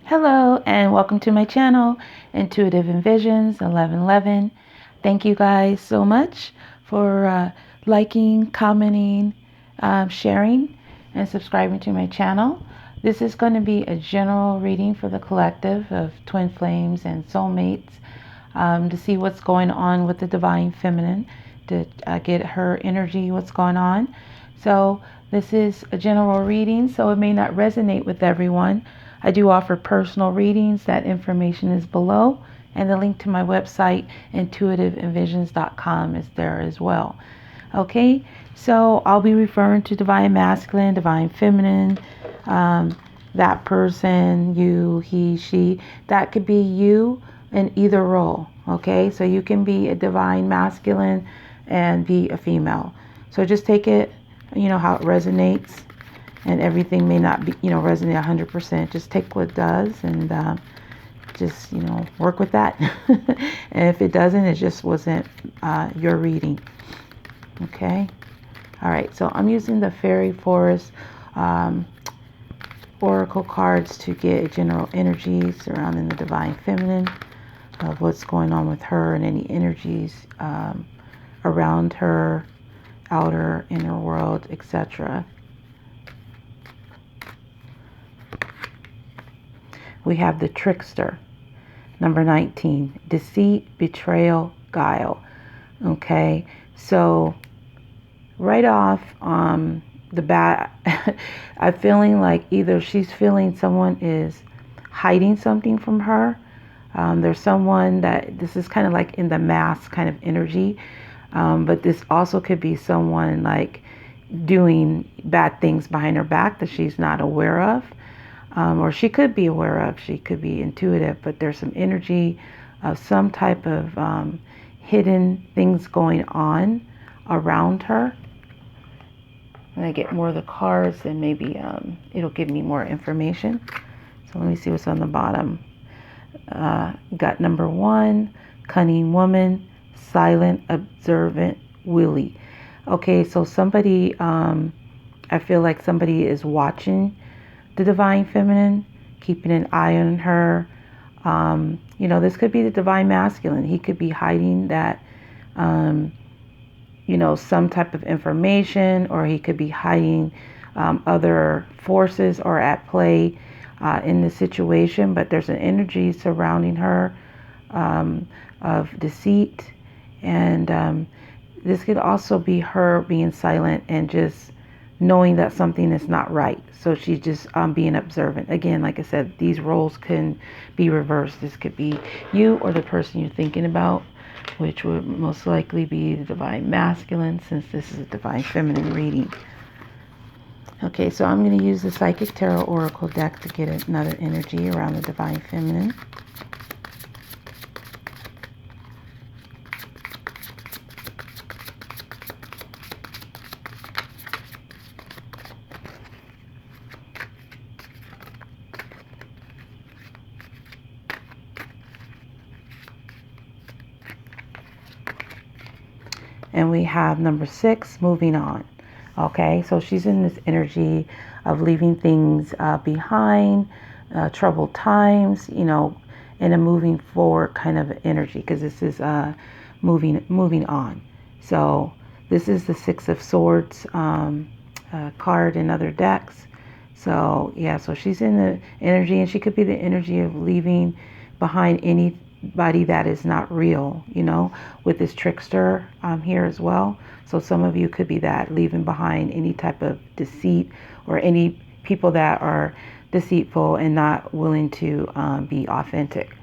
Hello and welcome to my channel, Intuitive Envisions 1111. Thank you guys so much for liking, commenting, sharing, and subscribing to my channel. This is going to be a general reading for the collective of twin flames and soulmates to see what's going on with the Divine Feminine, to get her energy, what's going on. So this is a general reading, so it may not resonate with everyone. I do offer personal readings. That information is below, and the link to my website, intuitiveenvisions.com, is there as well. Okay, so I'll be referring to Divine Masculine, Divine Feminine, that person, you, he, she. That could be you in either role. Okay, so you can be a Divine Masculine and be a female. So just take it, how it resonates. And everything may not be, resonate 100%. Just take what does and just, work with that. And if it doesn't, it just wasn't your reading. Okay. All right. So I'm using the Fairy Forest Oracle cards to get general energy surrounding the Divine Feminine, of what's going on with her and any energies around her, outer, inner world, etc. We have the Trickster, number 19, deceit, betrayal, guile. Okay, so right off the bat, I'm feeling like either she's feeling someone is hiding something from her. There's someone that, this is kind of like in the mask kind of energy, but this also could be someone like doing bad things behind her back that she's not aware of. Or she could be aware of, she could be intuitive, but there's some energy of some type of hidden things going on around her. When I get more of the cards, then maybe it'll give me more information. So let me see what's on the bottom. Got number 1, cunning woman, silent, observant, willy. Okay, so somebody, I feel like somebody is watching the Divine Feminine, keeping an eye on her. This could be the Divine Masculine. He could be hiding that, some type of information, or he could be hiding other forces are at play in the situation. But there's an energy surrounding her of deceit, and this could also be her being silent and just knowing that something is not right. So she's just being observant. Again, like I said, these roles can be reversed. This could be you or the person you're thinking about, which would most likely be the Divine Masculine, since this is a Divine Feminine reading. Okay, so I'm going to use the Psychic Tarot Oracle deck to get another energy around the Divine Feminine. And we have number 6, moving on. Okay, so she's in this energy of leaving things behind, troubled times, in a moving forward kind of energy, because this is moving on. So this is the 6 of Swords card in other decks. So yeah, so she's in the energy, and she could be the energy of leaving behind anybody that is not real, with this Trickster here as well. So some of you could be that, leaving behind any type of deceit, or any people that are deceitful and not willing to be authentic.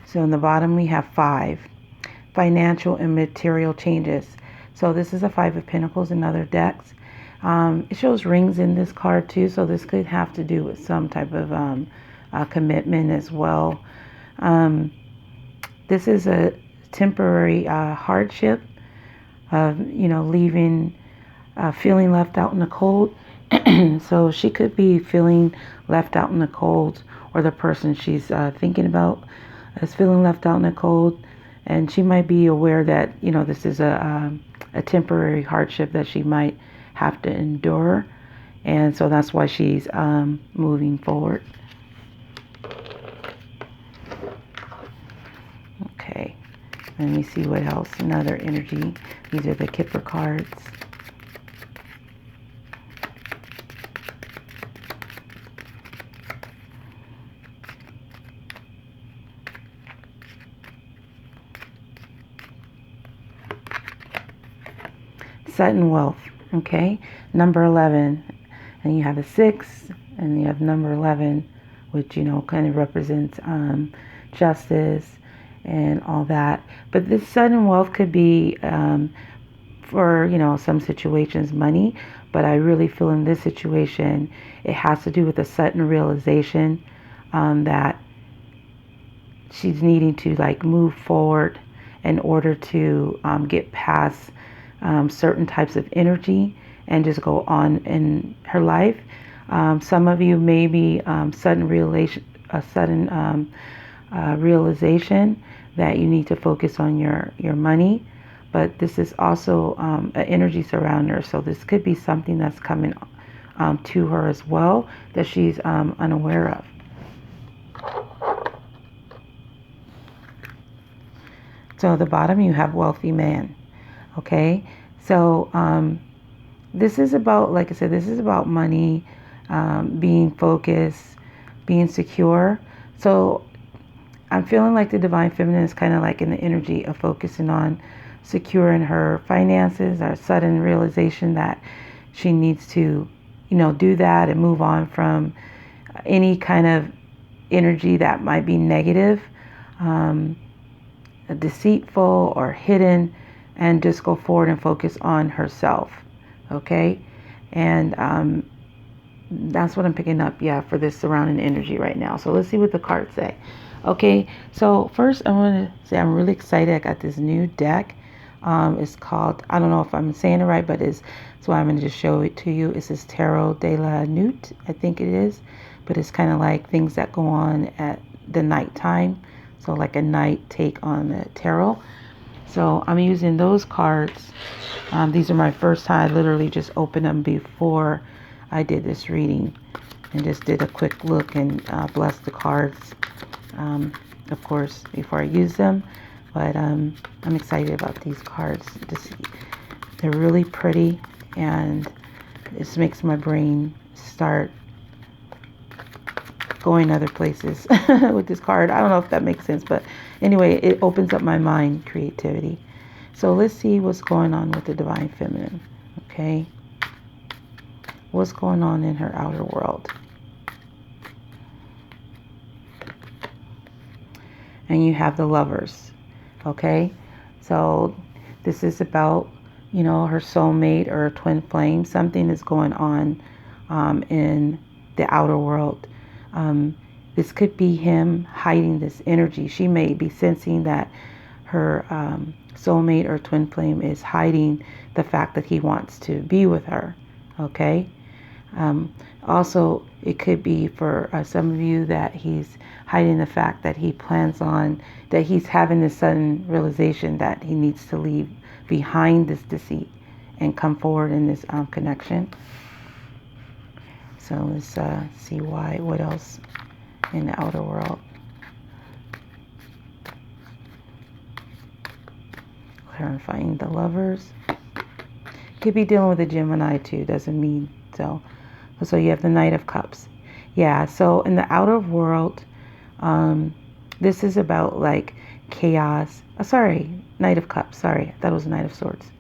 So in the bottom we have 5, financial and material changes. So this is a 5 of Pentacles in other decks. It shows rings in this card too, so this could have to do with some type of commitment as well. This is a temporary hardship of, leaving, feeling left out in the cold. So she could be feeling left out in the cold, or the person she's thinking about is feeling left out in the cold, and she might be aware that, this is a temporary hardship that she might have to endure. And so that's why she's moving forward. Okay, let me see what else. Another energy. These are the Kipper cards. Sudden wealth. Okay, number 11, and you have a 6, and you have number 11, which, you know, kind of represents justice and all that. But this sudden wealth could be for, you know, some situations money, but I really feel in this situation it has to do with a sudden realization that she's needing to like move forward in order to get past certain types of energy and just go on in her life. Some of you may be sudden realization that you need to focus on your money, but this is also an energy surrounding her. So this could be something that's coming to her as well that she's unaware of. So at the bottom you have wealthy man. Okay, so this is about, like I said, this is about money, being focused, being secure. So I'm feeling like the divine feminine is kind of like in the energy of focusing on securing her finances, or sudden realization that she needs to, you know, do that and move on from any kind of energy that might be negative, deceitful or hidden, and just go forward and focus on herself. Okay, and that's what I'm picking up, yeah, for this surrounding energy right now. So let's see what the cards say. Okay, so first I want to say I'm really excited. I got this new deck. It's called, I don't know if I'm saying it right, but so I'm going to just show it to you. It says Tarot de la Nuit, I think it is, but it's kind of like things that go on at the nighttime. So like a night take on the tarot. So I'm using those cards. These are my first time. I literally just opened them before I did this reading and just did a quick look and blessed the cards, of course, before I use them. But I'm excited about these cards. They're really pretty, and this makes my brain start going other places with this card. I don't know if that makes sense, but anyway, it opens up my mind, creativity. So let's see what's going on with the divine feminine. Okay, what's going on in her outer world? And you have the Lovers. Okay, so this is about, you know, her soulmate or twin flame. Something is going on in the outer world. This could be him hiding this energy. She may be sensing that her soulmate or twin flame is hiding the fact that he wants to be with her. Okay. Also, it could be for some of you that he's hiding the fact that he plans on, that he's having this sudden realization that he needs to leave behind this deceit and come forward in this connection. So let's see what else in the outer world. Clarifying the Lovers. Could be dealing with a Gemini too, doesn't mean so. So you have the Knight of Cups. Yeah, so in the outer world, this is about like chaos. Oh, sorry, Knight of Cups. Sorry, I thought it was Knight of Swords.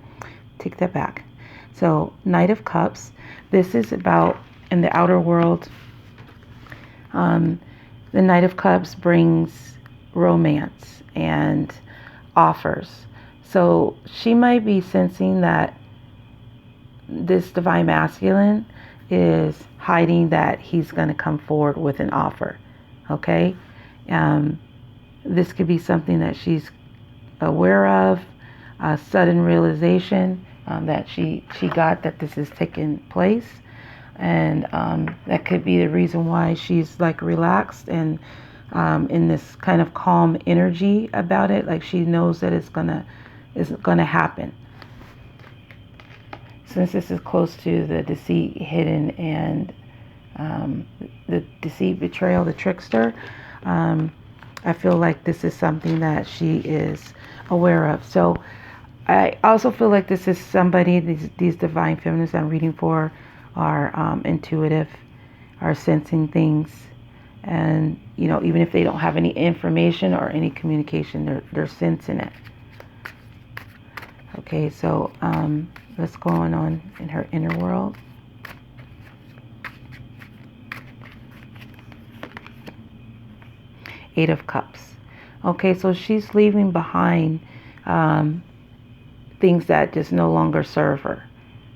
Take that back. So Knight of Cups, this is about in the outer world. The Knight of Cups brings romance and offers. So she might be sensing that this divine masculine is hiding that he's going to come forward with an offer. Okay, this could be something that she's aware of, a sudden realization that she got that this is taking place, and that could be the reason why she's like relaxed and in this kind of calm energy about it, like she knows that it's gonna happen. since this is close to the deceit, hidden, and the deceit, betrayal, the trickster, I feel like this is something that she is aware of. So I also feel like this is somebody, these divine feminines I'm reading for are intuitive, are sensing things. And, you know, even if they don't have any information or any communication, they're sensing it. Okay, so what's going on in her inner world? Eight of Cups. Okay, so she's leaving behind things that just no longer serve her.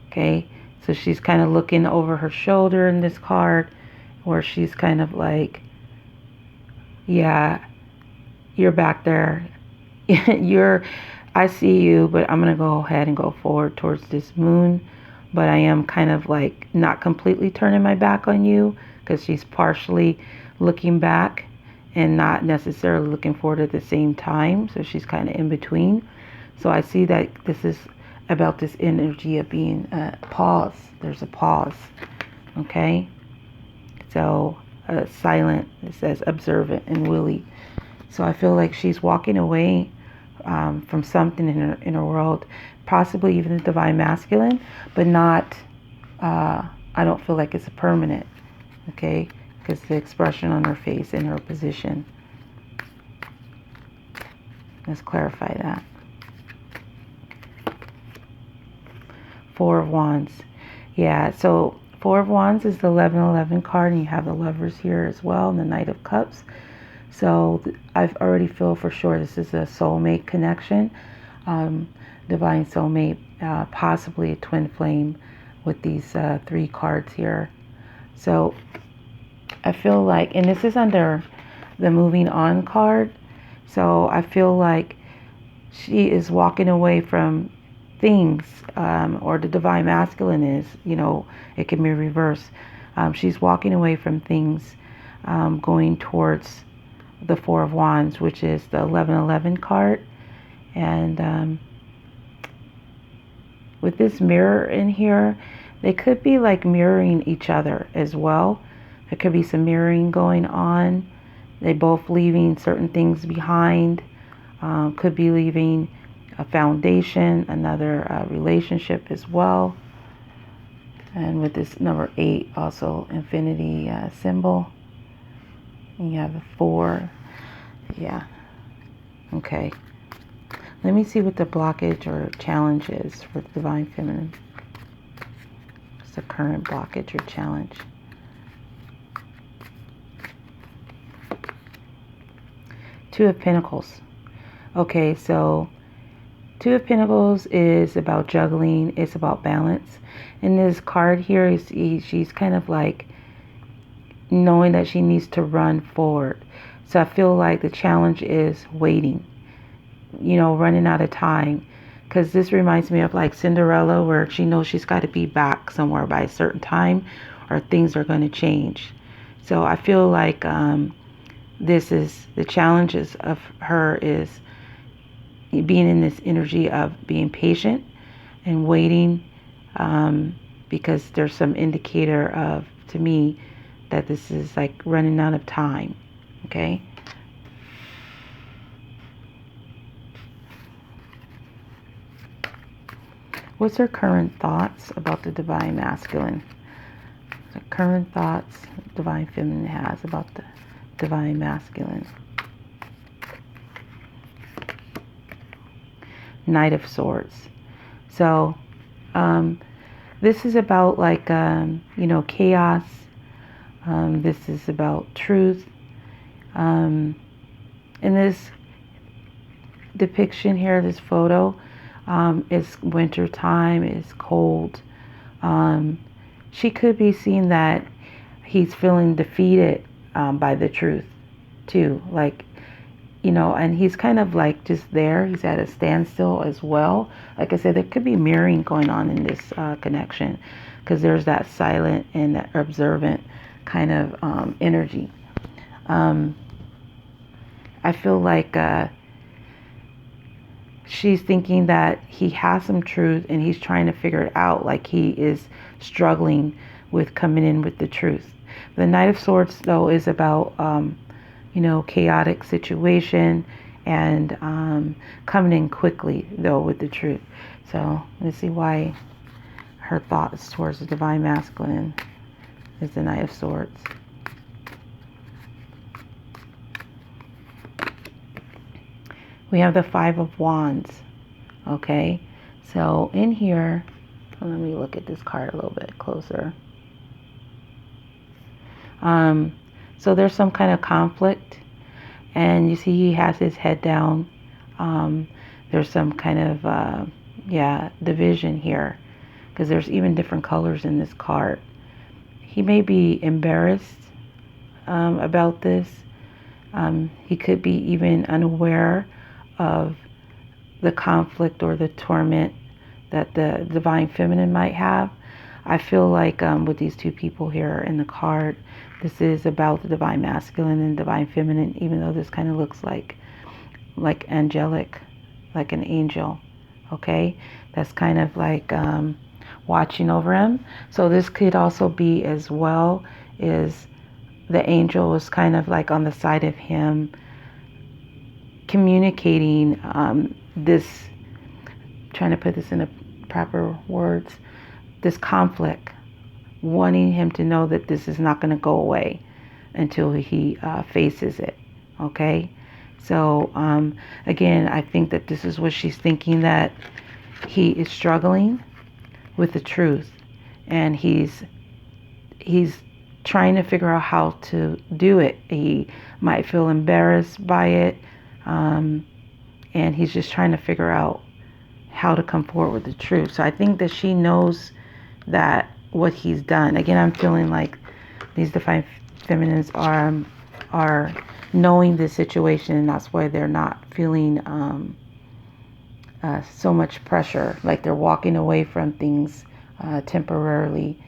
Okay, so she's kind of looking over her shoulder in this card, where she's kind of like, yeah, you're back there. I see you, but I'm going to go ahead and go forward towards this moon. But I am kind of like not completely turning my back on you, because she's partially looking back and not necessarily looking forward at the same time. So she's kind of in between. So I see that this is about this energy of being pause. There's a pause. Okay. So silent, it says observant and willy. So I feel like she's walking away from something in her world, possibly even the divine masculine, but not, I don't feel like it's permanent, okay, because the expression on her face and her position. Let's clarify that. Four of Wands. Yeah, so Four of Wands is the 1111 card, and you have the Lovers here as well, and the Knight of Cups. So I've already feel for sure this is a soulmate connection, divine soulmate, possibly a twin flame with these three cards here. So I feel like, and this is under the moving on card, so I feel like she is walking away from things, or the divine masculine is, you know, it can be reversed. She's walking away from things, going towards the Four of Wands, which is the 1111 card. And with this mirror in here, they could be like mirroring each other as well. There could be some mirroring going on. They both leaving certain things behind. Could be leaving a foundation, another relationship as well. And with this number 8, also infinity symbol. And you have a 4. Yeah. Okay. Let me see what the blockage or challenge is for the divine feminine. What's the current blockage or challenge? Two of Pentacles. Okay, so Two of Pentacles is about juggling. It's about balance. And this card here is she's kind of like knowing that she needs to run forward. So I feel like the challenge is waiting, you know, running out of time. Because this reminds me of like Cinderella, where she knows she's got to be back somewhere by a certain time or things are going to change. So I feel like this is the challenges of her is being in this energy of being patient and waiting, because there's some indicator of, to me, that this is like running out of time. Okay. What's her current thoughts about the divine masculine? The current thoughts divine feminine has about the divine masculine. Knight of Swords. So this is about like you know, chaos. This is about truth. In this depiction here, this photo, it's winter time, it's cold. She could be seeing that he's feeling defeated by the truth too, like, you know, and he's kind of like just there. He's at a standstill as well. Like I said, there could be mirroring going on in this connection, because there's that silent and that observant kind of energy. I feel like she's thinking that he has some truth and he's trying to figure it out, like he is struggling with coming in with the truth. The Knight of Swords, though, is about, chaotic situation and coming in quickly, though, with the truth. So let's see why her thoughts towards the Divine Masculine is the Knight of Swords. We have the Five of Wands. Okay, so in here, let me look at this card a little bit closer. So there's some kind of conflict, and you see he has his head down. There's some kind of division here, because there's even different colors in this card. He may be embarrassed about this. He could be even unaware of the conflict or the torment that the Divine Feminine might have. I feel like with these two people here in the card, this is about the Divine Masculine and Divine Feminine, even though this kind of looks like angelic, like an angel. Okay, that's kind of like watching over him. So this could also be as well is the angel is kind of like on the side of him, communicating this, trying to put this in a proper words, this conflict, wanting him to know that this is not going to go away until he faces it. Okay, so again, I think that this is what she's thinking, that he is struggling with the truth, and he's trying to figure out how to do it. He might feel embarrassed by it, and he's just trying to figure out how to come forward with the truth. So I think that she knows that what he's done. Again, I'm feeling like these Divine Feminines are knowing the situation, and that's why they're not feeling so much pressure, like they're walking away from things temporarily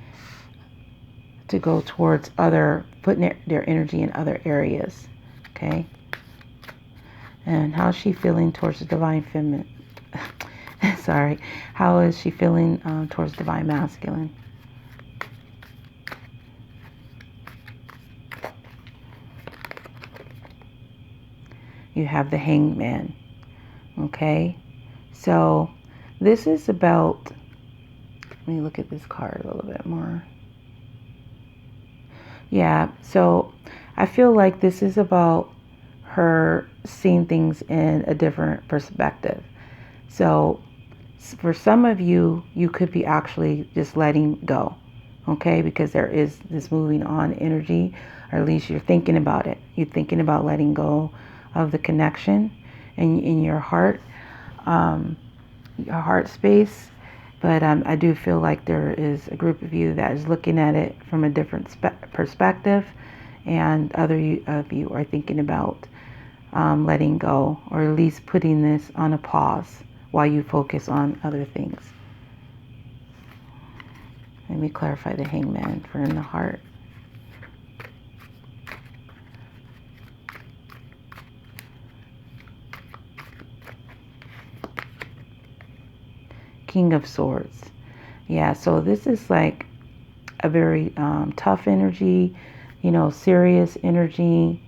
to go towards putting their energy in other areas. Okay, and how's she feeling towards the Divine Feminine? Sorry, how is she feeling towards Divine Masculine? You have the Hangman. Okay, so this is about, let me look at this card a little bit more. Yeah, so I feel like this is about her seeing things in a different perspective. So for some of you, you could be actually just letting go, okay? Because there is this moving on energy, or at least you're thinking about it. You're thinking about letting go of the connection in your heart space. But I do feel like there is a group of you that is looking at it from a different perspective, and other of you are thinking about letting go, or at least putting this on a pause while you focus on other things. Let me clarify the Hangman for in the heart. King of Swords. Yeah, so this is like a very tough energy, serious energy,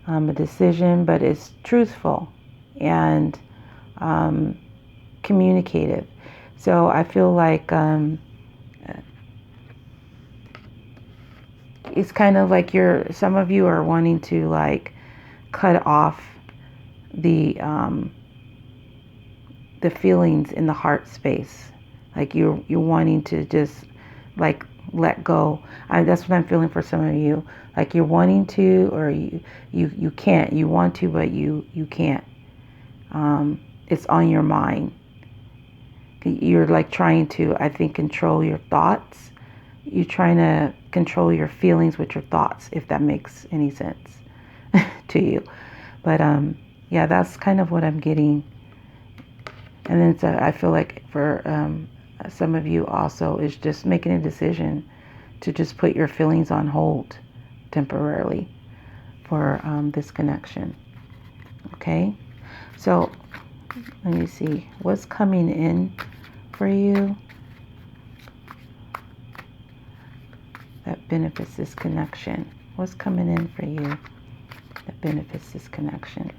a decision, but it's truthful and communicative. So I feel like it's kind of like some of you are wanting to like cut off the feelings in the heart space. Like you're wanting to just like let go. That's what I'm feeling for some of you. Like you're wanting to, or you can't. You want to, but you can't. It's on your mind. You're like trying to, I think, control your thoughts. You're trying to control your feelings with your thoughts, if that makes any sense to you. But yeah, that's kind of what I'm getting. And then I feel like for some of you also is just making a decision to just put your feelings on hold temporarily for this connection. Okay, so Let me see what's coming in for you that benefits this connection. What's coming in for you that benefits this connection?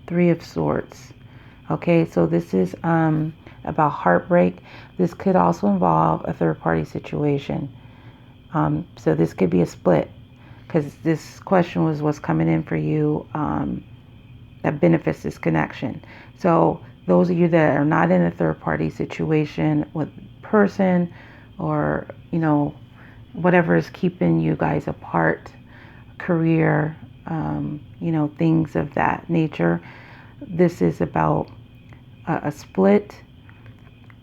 Three of Swords. Okay, so this is about heartbreak. This could also involve a third-party situation. So this could be a split, because this question was what's coming in for you that benefits this connection. So those of you that are not in a third-party situation with person, or whatever is keeping you guys apart, career, things of that nature. This is about a split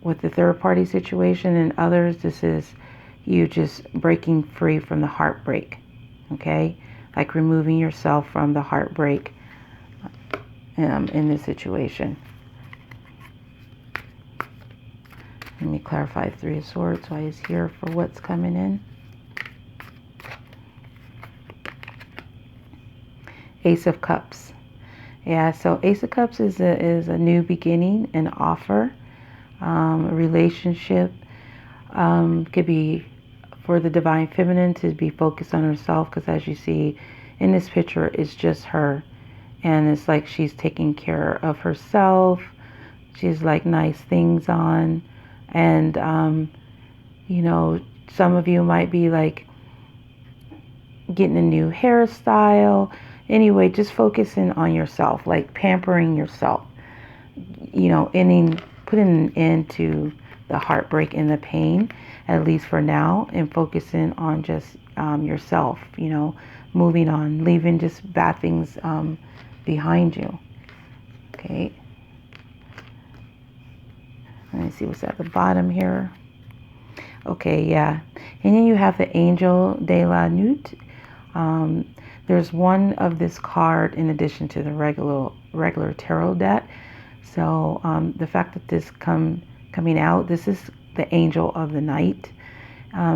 with the third party situation, and others, this is you just breaking free from the heartbreak. Okay, like removing yourself from the heartbreak in this situation. Let me clarify. Three of Swords. Why is here for what's coming in? Ace of Cups. Yeah, so Ace of Cups is a new beginning, an offer, a relationship. Could be for the Divine Feminine to be focused on herself, because as you see in this picture, it's just her. And it's like she's taking care of herself. She's like nice things on. And, some of you might be like getting a new hairstyle. Anyway, just focusing on yourself, like pampering yourself, putting an end to the heartbreak and the pain, at least for now, and focusing on just yourself, moving on, leaving just bad things behind you. Okay. Let me see what's at the bottom here. Okay, yeah. And then you have the Angel de la Nuit. There's one of this card in addition to the regular tarot deck. So the fact that this coming out, this is the Angel of the Night.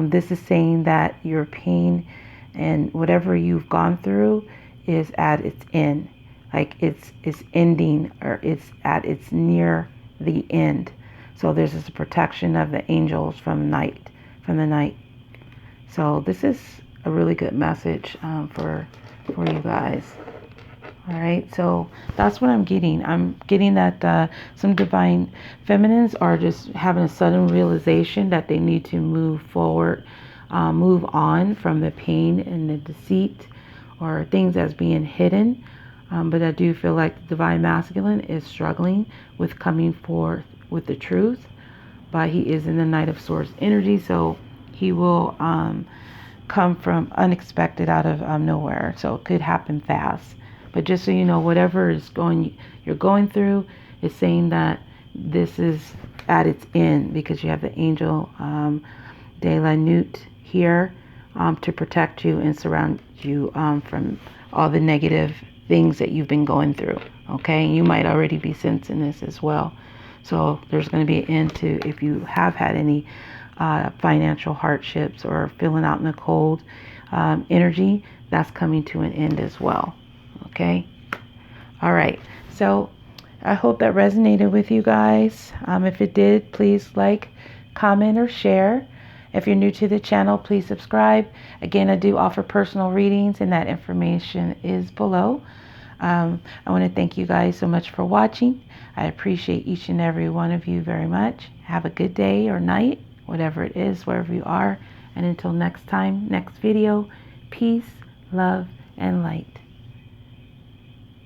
This is saying that your pain and whatever you've gone through is at its end. Like it's ending, or it's near the end. So there's this protection of the angels from the night. So this is a really good message for you guys. All right, so that's what I'm getting. I'm getting that some divine feminines are just having a sudden realization that they need to move forward, move on from the pain and the deceit or things that's being hidden. But I do feel like the divine masculine is struggling with coming forth with the truth, but he is in the Knight of Swords energy, so he will come from unexpected, out of nowhere. So it could happen fast. But just so you know, whatever you're going through is saying that this is at its end, because you have the Angel de la Nuit here to protect you and surround you from all the negative things that you've been going through. Okay, you might already be sensing this as well. So there's going to be an end to, if you have had any financial hardships or feeling out in the cold energy, that's coming to an end as well. Okay. All right. So I hope that resonated with you guys. If it did, please like, comment, or share. If you're new to the channel, please subscribe. Again, I do offer personal readings, and that information is below. I want to thank you guys so much for watching. I appreciate each and every one of you very much. Have a good day or night, whatever it is, wherever you are. And until next time, next video, peace, love, and light.